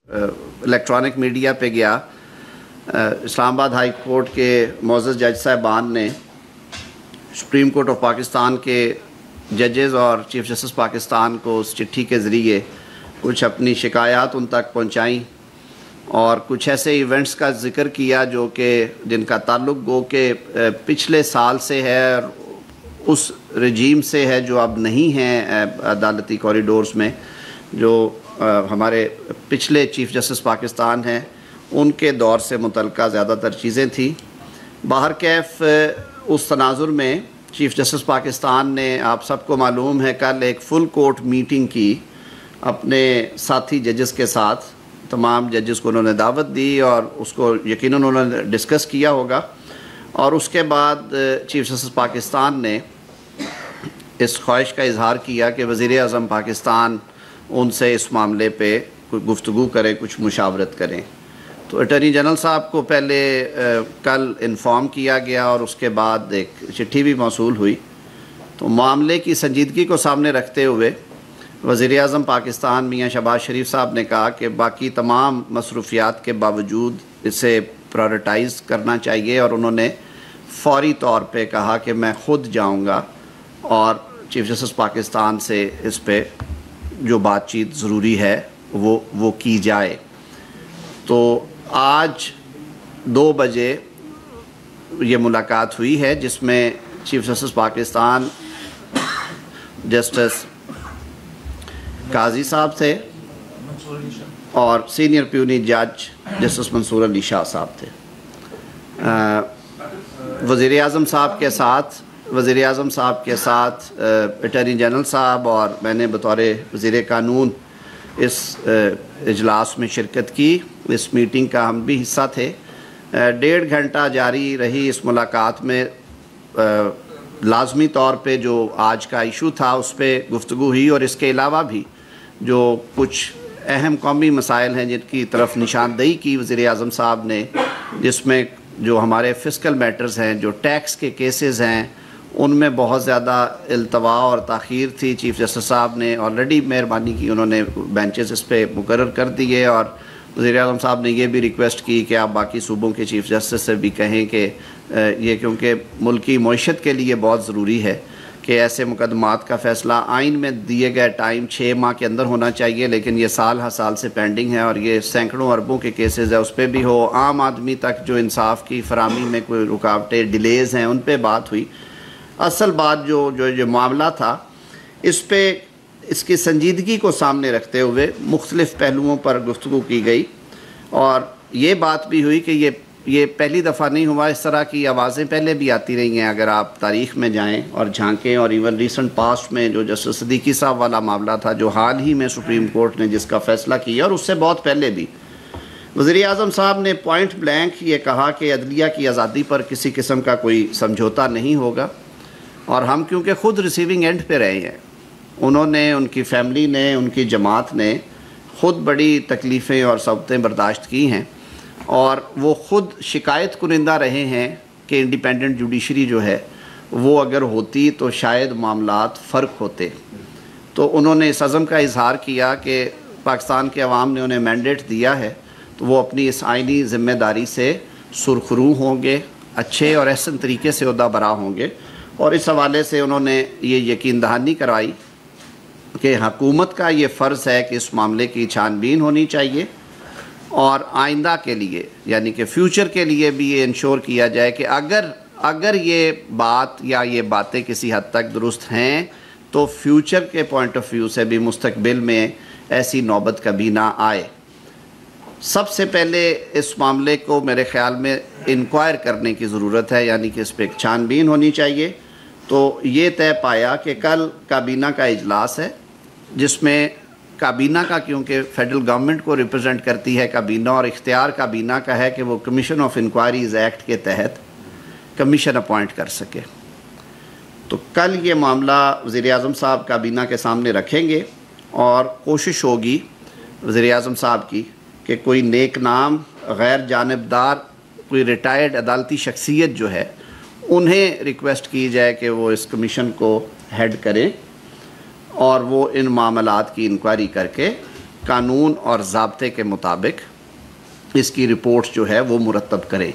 Electronic media पे गया, Islamabad high court के मोअज़्ज़ज़ जज साहबान ने सुप्रीम कोर्ट ऑफ पाकिस्तान के जजेज़ और चीफ जस्टिस पाकिस्तान को उस चिट्ठी के ज़रिए कुछ अपनी शिकायत उन तक पहुँचाई और कुछ ऐसे इवेंट्स का ज़िक्र किया जो कि जिनका ताल्लुक़ गो के पिछले साल से है और उस रजीम से है जो अब नहीं हैं अदालती कॉरिडोर्स में, जो हमारे पिछले चीफ जस्टिस पाकिस्तान हैं उनके दौर से मुतल्लिक़ा ज़्यादातर चीज़ें थी। बाहर कैफ उस तनाजुर में चीफ जस्टिस पाकिस्तान ने, आप सबको मालूम है, कल एक फुल कोर्ट मीटिंग की अपने साथी जजेस के साथ। तमाम जजेस को उन्होंने दावत दी और उसको यकीनन उन्होंने डिस्कस किया होगा और उसके बाद चीफ जस्टिस पाकिस्तान ने इस ख्वाहिश का इजहार किया कि वज़ीर आज़म पाकिस्तान उनसे इस मामले पे कोई गुफ्तगू करें, कुछ मुशावरत करें। तो अटॉर्नी जनरल साहब को पहले कल इन्फॉर्म किया गया और उसके बाद एक चिट्ठी भी मौसूल हुई। तो मामले की संजीदगी को सामने रखते हुए वज़ीर आज़म पाकिस्तान मियाँ शहबाज शरीफ साहब ने कहा कि बाकी तमाम मसरूफियात के बावजूद इसे प्रायोरिटाइज़ करना चाहिए और उन्होंने फ़ौरी तौर पे कहा कि मैं ख़ुद जाऊँगा और चीफ जस्टिस पाकिस्तान से इस पे जो बातचीत ज़रूरी है वो की जाए। तो आज 2 बजे ये मुलाकात हुई है जिसमें चीफ जस्टिस पाकिस्तान जस्टिस काजी साहब थे और सीनियर प्यूनी जज जस्टिस मंसूर अली शाह साहब थे। वज़ीर आज़म साहब के साथ अटॉर्नी जनरल साहब और मैंने बतौर वज़ीर कानून इस इजलास में शिरकत की। इस मीटिंग का हम भी हिस्सा थे। 1.5 घंटा जारी रही इस मुलाकात में लाजमी तौर पे जो आज का इशू था उस पर गुफ्तगू हुई और इसके अलावा भी जो कुछ अहम कौमी मसाइल हैं जिनकी तरफ निशानदेही की वज़ीर आज़म साहब ने, जिसमें जो हमारे फ़िस्कल मैटर्स हैं, जो टैक्स के केसेस हैं, उनमें बहुत ज़्यादा इल्तवा और ताख़ीर थी। चीफ जस्टिस साहब ने ऑलरेडी मेहरबानी की, उन्होंने बेंचेस इस पर मुकर्रर कर दिए और वज़ीर आज़म साहब ने ये भी रिक्वेस्ट की कि आप बाकी सूबों के चीफ जस्टिस से भी कहें कि ये क्योंकि मुल्की मईशत के लिए बहुत ज़रूरी है कि ऐसे मुकदमात का फ़ैसला आइन में दिए गए टाइम 6 माह के अंदर होना चाहिए, लेकिन ये साल हर साल से पेंडिंग है और ये सैकड़ों अरबों के केसेस है, उस पर भी हो। आम आदमी तक जो इंसाफ की फरामी में कोई रुकावटें, डिलेज़ हैं, उन पर बात हुई। असल बात जो मामला था, इस पे इसकी संजीदगी को सामने रखते हुए मुख्तलिफ़ पहलुओं पर गुफ्तगू की गई और ये बात भी हुई कि ये पहली दफ़ा नहीं हुआ, इस तरह की आवाज़ें पहले भी आती रही हैं। अगर आप तारीख़ में जाएं और झांकें और इवन रिसेंट पास्ट में जो जस्टिस सिद्दीकी साहब वाला मामला था, जो हाल ही में सुप्रीम कोर्ट ने जिसका फ़ैसला किया, और उससे बहुत पहले भी वज़ीर आज़म साहब ने पॉइंट ब्लैंक ये कहा कि अदलिया की आज़ादी पर किसी किस्म का कोई समझौता नहीं होगा और हम क्योंकि ख़ुद रिसीविंग एंड पे रहे हैं, उन्होंने, उनकी फ़ैमिली ने, उनकी जमात ने ख़ुद बड़ी तकलीफ़ें और सबतें बर्दाश्त की हैं और वो ख़ुद शिकायत कुनिंदा रहे हैं कि इंडिपेंडेंट जुडिशरी जो है वो अगर होती तो शायद मामलात फ़र्क होते। तो उन्होंने इस अज़म का इजहार किया कि पाकिस्तान के अवाम ने उन्हें मैंडेट दिया है तो वो अपनी इस आइनी ज़िम्मेदारी से सुरखरू होंगे, अच्छे और एहसन तरीके से ओहदा बरा होंगे। और इस हवाले से उन्होंने ये यकीन दहानी करवाई कि हुकूमत का ये फ़र्ज़ है कि इस मामले की छानबीन होनी चाहिए और आइंदा के लिए, यानी कि फ्यूचर के लिए भी ये इंश्योर किया जाए कि अगर ये बात या ये बातें किसी हद तक दुरुस्त हैं तो फ्यूचर के पॉइंट ऑफ व्यू से भी मुस्तकबिल में ऐसी नौबत कभी ना आए। सबसे पहले इस मामले को मेरे ख़्याल में इंक्वायर करने की ज़रूरत है, यानी कि इस पर एक छानबीन होनी चाहिए। तो ये तय पाया कि कल काबीना का इजलास है जिसमें काबीना का, क्योंकि फेडरल गवर्नमेंट को रिप्रेजेंट करती है काबीना और इख्तियार काबीना का है कि वो कमीशन ऑफ इंक्वायरीज़ एक्ट के तहत कमीशन अपॉइंट कर सके। तो कल ये मामला वज़ीर आज़म साहब काबीना के सामने रखेंगे और कोशिश होगी वज़ीर आज़म साहब की कि कोई नेक नाम, गैर जानिबदार, कोई रिटायर्ड अदालती शख्सियत जो है उन्हें रिक्वेस्ट की जाए कि वो इस कमीशन को हेड करें और वो इन मामलात की इंक्वायरी करके कानून और ज़ाब्ते के मुताबिक इसकी रिपोर्ट जो है वो मुरतब करें।